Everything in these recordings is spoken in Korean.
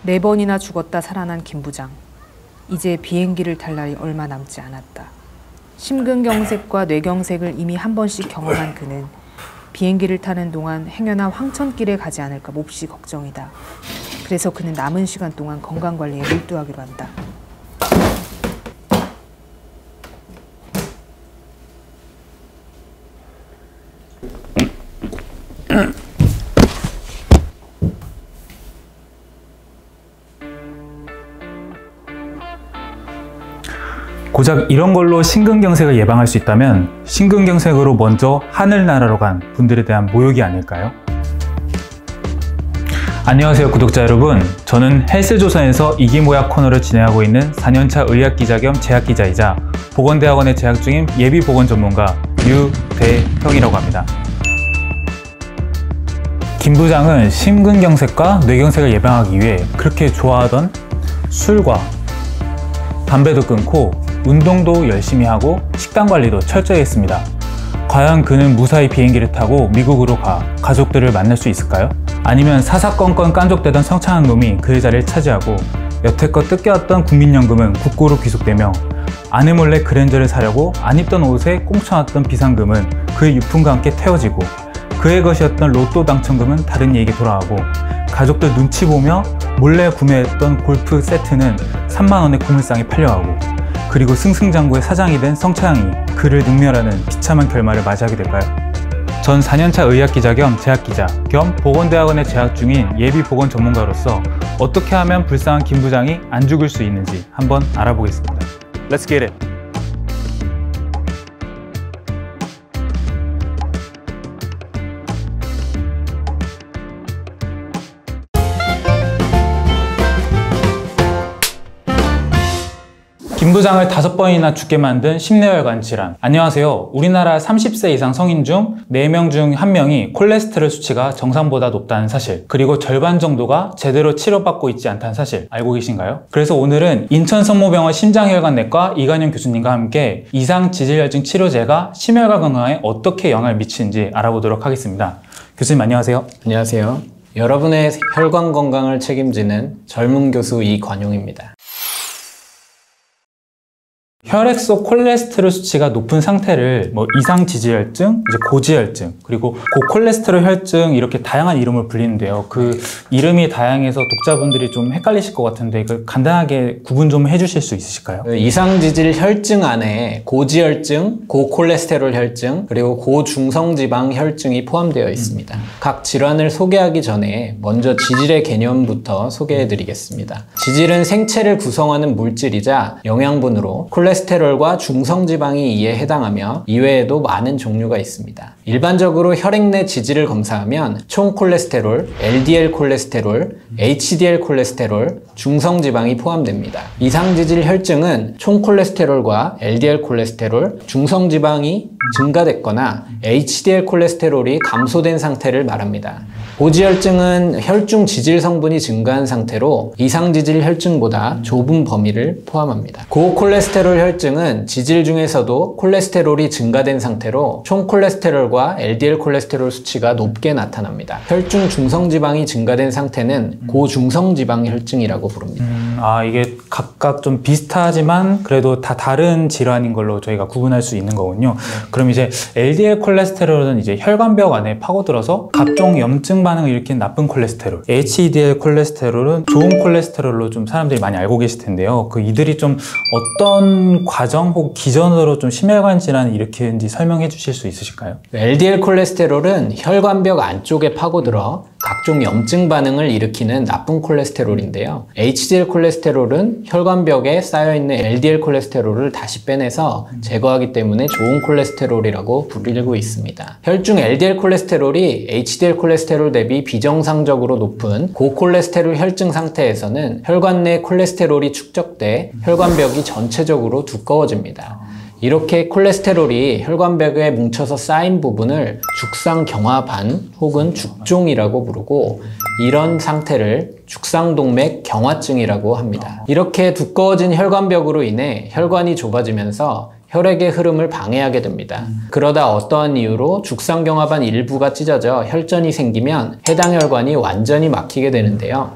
4번이나 죽었다 살아난 김 부장. 이제 비행기를 탈 날이 얼마 남지 않았다. 심근경색과 뇌경색을 이미 한 번씩 경험한 그는 비행기를 타는 동안 행여나 황천길에 가지 않을까 몹시 걱정이다. 그래서 그는 남은 시간 동안 건강관리에 몰두하기로 한다. 고작 이런 걸로 심근경색을 예방할 수 있다면 심근경색으로 먼저 하늘나라로 간 분들에 대한 모욕이 아닐까요? 안녕하세요 구독자 여러분, 저는 헬스조선에서 이기모약 코너를 진행하고 있는 4년차 의학기자 겸 제약기자이자 보건대학원에 재학 중인 예비보건 전문가 유대형이라고 합니다. 김 부장은 심근경색과 뇌경색을 예방하기 위해 그렇게 좋아하던 술과 담배도 끊고 운동도 열심히 하고 식단 관리도 철저히 했습니다. 과연 그는 무사히 비행기를 타고 미국으로 가 가족들을 만날 수 있을까요? 아니면 사사건건 깐족대던 성창한 놈이 그의 자리를 차지하고 여태껏 뜯겨왔던 국민연금은 국고로 귀속되며 아내 몰래 그랜저를 사려고 안 입던 옷에 꽁쳐놨던 비상금은 그의 유품과 함께 태워지고 그의 것이었던 로또 당첨금은 다른 이에게 돌아가고 가족들 눈치 보며 몰래 구매했던 골프 세트는 3만 원의 고물상에 팔려가고 그리고 승승장구의 사장이 된 성차양이 그를 능멸하는 비참한 결말을 맞이하게 될까요? 전 4년차 의학기자 겸 제약기자 겸 보건대학원에 재학 중인 예비보건 전문가로서 어떻게 하면 불쌍한 김 부장이 안 죽을 수 있는지 한번 알아보겠습니다. Let's get it! 김 부장을 5번이나 죽게 만든 심뇌혈관 질환. 안녕하세요. 우리나라 30세 이상 성인 중 4명 중 1명이 콜레스테롤 수치가 정상보다 높다는 사실, 그리고 절반 정도가 제대로 치료받고 있지 않다는 사실 알고 계신가요? 그래서 오늘은 인천성모병원 심장혈관내과 이관영 교수님과 함께 이상지질혈증 치료제가 심혈관 건강에 어떻게 영향을 미치는지 알아보도록 하겠습니다. 교수님 안녕하세요. 안녕하세요. 여러분의 혈관 건강을 책임지는 젊은 교수 이관용입니다. 혈액 속 콜레스테롤 수치가 높은 상태를 이상지질혈증, 고지혈증, 그리고 고콜레스테롤 혈증 이렇게 다양한 이름을 불리는데요. 그 이름이 다양해서 독자분들이 좀 헷갈리실 것 같은데 간단하게 구분 좀 해주실 수 있으실까요? 이상지질혈증 안에 고지혈증, 고콜레스테롤 혈증, 그리고 고중성지방 혈증이 포함되어 있습니다. 각 질환을 소개하기 전에 먼저 지질의 개념부터 소개해 드리겠습니다. 지질은 생체를 구성하는 물질이자 영양분으로 콜레스테롤과 중성지방이 이에 해당하며 이외에도 많은 종류가 있습니다. 일반적으로 혈액 내 지질을 검사하면 총 콜레스테롤, LDL 콜레스테롤, HDL 콜레스테롤, 중성지방이 포함됩니다. 이상지질 혈증은 총 콜레스테롤과 LDL 콜레스테롤, 중성지방이 증가됐거나 HDL 콜레스테롤이 감소된 상태를 말합니다. 고지혈증은 혈중 지질 성분이 증가한 상태로 이상지질 혈증보다 좁은 범위를 포함합니다. 고콜레스테롤 혈증은 지질 중에서도 콜레스테롤이 증가된 상태로 총 콜레스테롤과 LDL 콜레스테롤 수치가 높게 나타납니다. 혈중 중성지방이 증가된 상태는 고중성지방 혈증이라고 부릅니다. 이게 각각 좀 비슷하지만 그래도 다 다른 질환인 걸로 저희가 구분할 수 있는 거군요. 그럼 이제 LDL 콜레스테롤은 이제 혈관벽 안에 파고들어서 각종 염증 반응을 일으키는 나쁜 콜레스테롤, HDL 콜레스테롤은 좋은 콜레스테롤로 좀 사람들이 많이 알고 계실 텐데요. 이들이 좀 어떤 과정 혹은 기전으로 좀 심혈관 질환을 일으키는지 설명해 주실 수 있으실까요? LDL 콜레스테롤은 혈관벽 안쪽에 파고들어 각종 염증 반응을 일으키는 나쁜 콜레스테롤인데요. HDL 콜레스테롤은 혈관벽에 쌓여있는 LDL 콜레스테롤을 다시 빼내서 제거하기 때문에 좋은 콜레스테롤이라고 불리고 있습니다. 혈중 LDL 콜레스테롤이 HDL 콜레스테롤 대비 비정상적으로 높은 고콜레스테롤 혈증 상태에서는 혈관 내 콜레스테롤이 축적돼 혈관벽이 전체적으로 두꺼워집니다. 이렇게 콜레스테롤이 혈관벽에 뭉쳐서 쌓인 부분을 죽상경화반 혹은 죽종이라고 부르고 이런 상태를 죽상동맥 경화증이라고 합니다. 이렇게 두꺼워진 혈관벽으로 인해 혈관이 좁아지면서 혈액의 흐름을 방해하게 됩니다. 그러다 어떠한 이유로 죽상경화반 일부가 찢어져 혈전이 생기면 해당 혈관이 완전히 막히게 되는데요.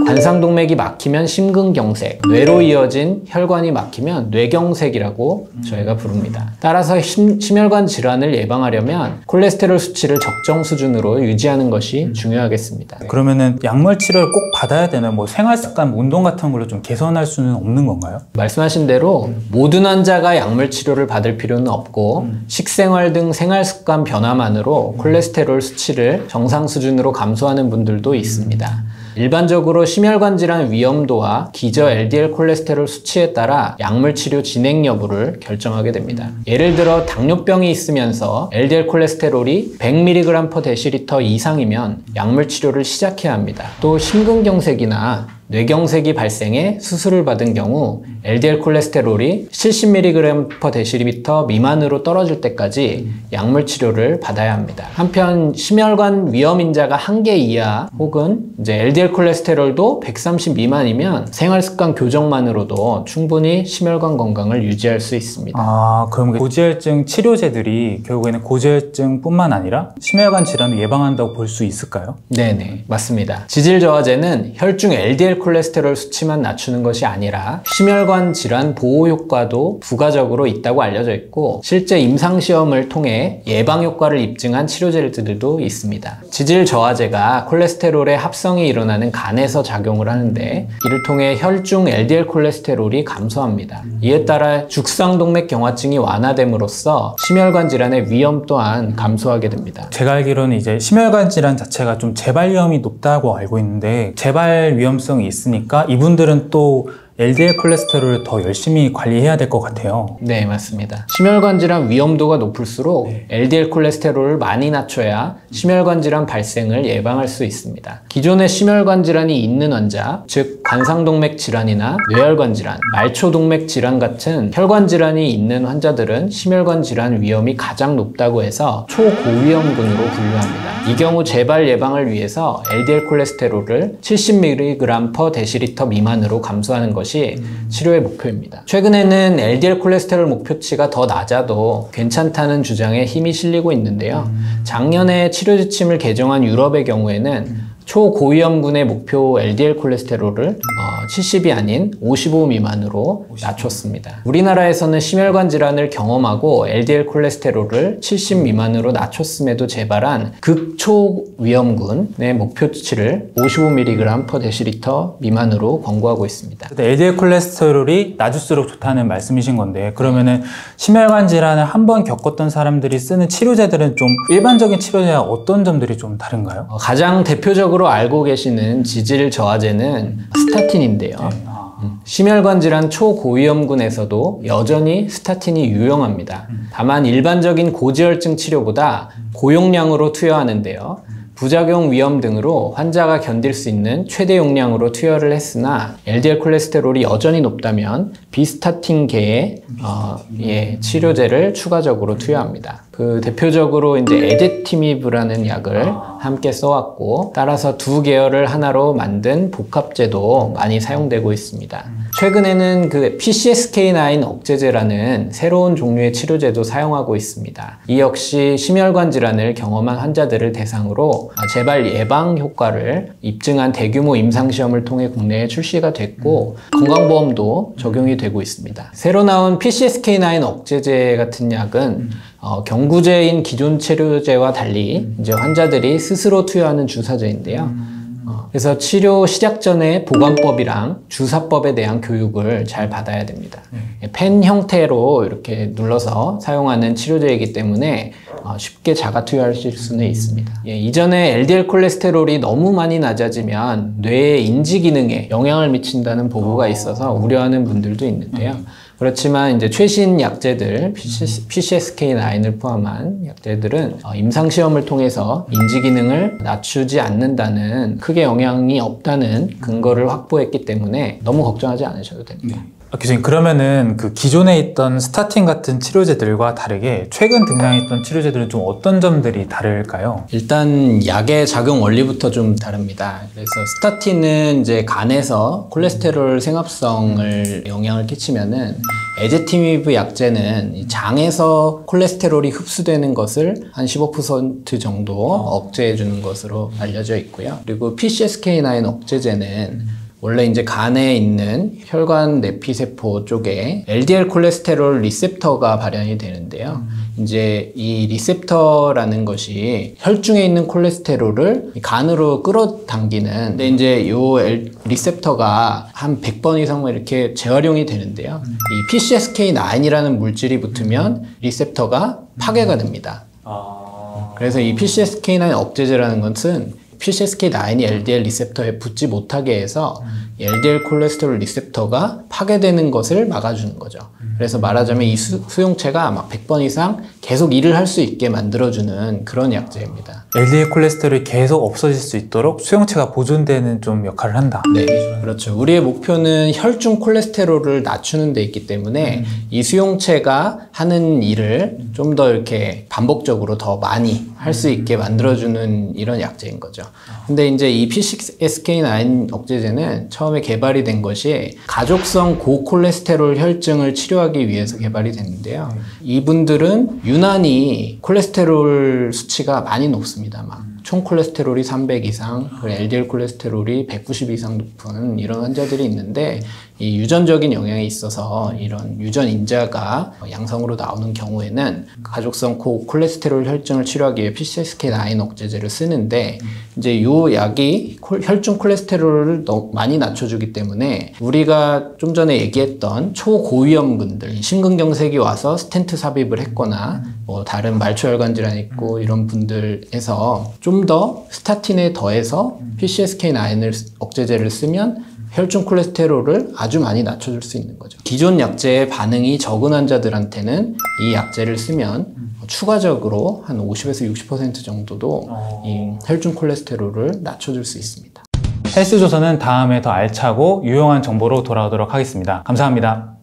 관상동맥이 막히면 심근경색, 뇌로 이어진 혈관이 막히면 뇌경색이라고 저희가 부릅니다. 따라서 심혈관 질환을 예방하려면 콜레스테롤 수치를 적정 수준으로 유지하는 것이 중요하겠습니다. 그러면은 약물 치료를 꼭 받아야 되나요? 뭐 생활 습관, 운동 같은 걸로 좀 개선할 수는 없는 건가요? 말씀하신 대로 모든 환자가 약물 치료를 받을 필요는 없고 식생활 등 생활 습관 변화만으로 콜레스테롤 수치를 정상 수준으로 감소하는 분들도 있습니다. 일반적으로 심혈관 질환 위험도와 기저 LDL 콜레스테롤 수치에 따라 약물 치료 진행 여부를 결정하게 됩니다. 예를 들어 당뇨병이 있으면서 LDL 콜레스테롤이 100mg/dL 이상이면 약물 치료를 시작해야 합니다. 또 심근경색이나 뇌경색이 발생해 수술을 받은 경우 LDL 콜레스테롤이 70mg/dL 미만으로 떨어질 때까지 약물 치료를 받아야 합니다. 한편 심혈관 위험인자가 1개 이하 혹은 이제 LDL 콜레스테롤도 130 미만이면 생활습관 교정만으로도 충분히 심혈관 건강을 유지할 수 있습니다. 아, 그럼 고지혈증 치료제들이 결국에는 고지혈증뿐만 아니라 심혈관 질환을 예방한다고 볼 수 있을까요? 네네, 맞습니다. 지질 저하제는 혈중 LDL 콜레스테롤 수치만 낮추는 것이 아니라 심혈관 질환 보호 효과도 부가적으로 있다고 알려져 있고 실제 임상시험을 통해 예방 효과를 입증한 치료제들도 있습니다. 지질 저하제가 콜레스테롤의 합성이 일어나는 간에서 작용을 하는데 이를 통해 혈중 LDL 콜레스테롤이 감소합니다. 이에 따라 죽상동맥 경화증이 완화됨으로써 심혈관 질환의 위험 또한 감소하게 됩니다. 제가 알기로는 이제 심혈관 질환 자체가 좀 재발 위험이 높다고 알고 있는데 재발 위험성이 있으니까 이분들은 또 LDL 콜레스테롤을 더 열심히 관리해야 될 것 같아요. 네, 맞습니다. 심혈관 질환 위험도가 높을수록 LDL 콜레스테롤을 많이 낮춰야 심혈관 질환 발생을 예방할 수 있습니다. 기존에 심혈관 질환이 있는 환자, 즉 관상동맥 질환이나 뇌혈관 질환, 말초동맥 질환 같은 혈관 질환이 있는 환자들은 심혈관 질환 위험이 가장 높다고 해서 초고위험군으로 분류합니다. 이 경우 재발 예방을 위해서 LDL 콜레스테롤을 70mg/dL 미만으로 감소하는 것이 치료의 목표입니다. 최근에는 LDL 콜레스테롤 목표치가 더 낮아도 괜찮다는 주장에 힘이 실리고 있는데요. 작년에 치료 지침을 개정한 유럽의 경우에는 초고위험군의 목표 LDL 콜레스테롤을 70이 아닌 55 미만으로 낮췄습니다. 우리나라에서는 심혈관 질환을 경험하고 LDL 콜레스테롤을 70 미만으로 낮췄음에도 재발한 극초위험군의 목표치를 55mg/dL 미만으로 권고하고 있습니다. LDL 콜레스테롤이 낮을수록 좋다는 말씀이신 건데 그러면은 심혈관 질환을 한번 겪었던 사람들이 쓰는 치료제들은 좀 일반적인 치료제와 어떤 점들이 좀 다른가요? 가장 대표적으로 알고 계시는 지질 저하제는 스타틴인데요. 심혈관 질환 초고위험군에서도 여전히 스타틴이 유용합니다. 다만 일반적인 고지혈증 치료보다 고용량으로 투여하는데요. 부작용 위험 등으로 환자가 견딜 수 있는 최대 용량으로 투여를 했으나 LDL 콜레스테롤이 여전히 높다면 비스타틴계의 치료제를 추가적으로 투여합니다. 그 대표적으로 이제 에제티미브라는 약을 함께 써왔고 따라서 두 계열을 하나로 만든 복합제도 많이 사용되고 있습니다. 최근에는 그 PCSK9 억제제라는 새로운 종류의 치료제도 사용하고 있습니다. 이 역시 심혈관 질환을 경험한 환자들을 대상으로 재발 예방 효과를 입증한 대규모 임상시험을 통해 국내에 출시가 됐고 건강보험도 적용이 되고 있습니다. 새로 나온 PCSK9 억제제 같은 약은 경구제인 기존 치료제와 달리 이제 환자들이 스스로 투여하는 주사제인데요. 그래서 치료 시작 전에 보관법이랑 주사법에 대한 교육을 잘 받아야 됩니다. 펜 형태로 이렇게 눌러서 사용하는 치료제이기 때문에 쉽게 자가 투여하실 수는 있습니다. 이전에 LDL 콜레스테롤이 너무 많이 낮아지면 뇌의 인지 기능에 영향을 미친다는 보고가 있어서 우려하는 분들도 있는데요. 그렇지만 이제 최신 약제들 PCSK9을 포함한 약제들은 임상시험을 통해서 인지 기능을 낮추지 않는다는 크게 영향이 없다는 근거를 확보했기 때문에 너무 걱정하지 않으셔도 됩니다. 교수님, 그러면은 그 기존에 있던 스타틴 같은 치료제들과 다르게 최근 등장했던 치료제들은 좀 어떤 점들이 다를까요? 일단 약의 작용 원리부터 좀 다릅니다. 그래서 스타틴은 이제 간에서 콜레스테롤 생합성을 영향을 끼치면은 에제티미브 약제는 이 장에서 콜레스테롤이 흡수되는 것을 한 15% 정도 억제해 주는 것으로 알려져 있고요. 그리고 PCSK9 억제제는 원래 이제 간에 있는 혈관 내피세포 쪽에 LDL 콜레스테롤 리셉터가 발현이 되는데요. 이제 이 리셉터라는 것이 혈중에 있는 콜레스테롤을 간으로 끌어당기는, 근데 이제 요 리셉터가 한 100번 이상 이렇게 재활용이 되는데요. 이 PCSK9이라는 물질이 붙으면 리셉터가 파괴가 됩니다. 그래서 이 PCSK9 억제제라는 것은 PCSK9이 LDL 리셉터에 붙지 못하게 해서 LDL 콜레스테롤 리셉터가 파괴되는 것을 막아주는 거죠. 그래서 말하자면 이 수용체가 막 100번 이상 계속 일을 할 수 있게 만들어주는 그런 약제입니다. LDL 콜레스테롤이 계속 없어질 수 있도록 수용체가 보존되는 좀 역할을 한다. 네, 그렇죠. 우리의 목표는 혈중 콜레스테롤을 낮추는 데 있기 때문에 이 수용체가 하는 일을 좀 더 이렇게 반복적으로 더 많이 할 수 있게 만들어주는 이런 약제인 거죠. 근데 이제 이 PCSK9 억제제는 처음에 개발이 된 것이 가족성 고콜레스테롤 혈증을 치료하기 위해서 개발이 됐는데요. 이분들은 유난히 콜레스테롤 수치가 많이 높습니다. 막 총 콜레스테롤이 300 이상, LDL 콜레스테롤이 190 이상 높은 이런 환자들이 있는데, 이 유전적인 영향이 있어서 이런 유전 인자가 양성으로 나오는 경우에는 가족성 고콜레스테롤 혈증을 치료하기 위해 PCSK9 억제제를 쓰는데, 이제 요 약이 혈중 콜레스테롤을 많이 낮춰주기 때문에 우리가 좀 전에 얘기했던 초고위험군들, 심근경색이 와서 스텐트 삽입을 했거나 뭐 다른 말초혈관 질환이 있고 이런 분들에서 좀 더 스타틴에 더해서 PCSK9 억제제를 쓰면 혈중 콜레스테롤을 아주 많이 낮춰줄 수 있는 거죠. 기존 약제의 반응이 적은 환자들한테는 이 약제를 쓰면 추가적으로 한 50에서 60% 정도도 이 혈중 콜레스테롤을 낮춰줄 수 있습니다. 헬스조선은 다음에 더 알차고 유용한 정보로 돌아오도록 하겠습니다. 감사합니다.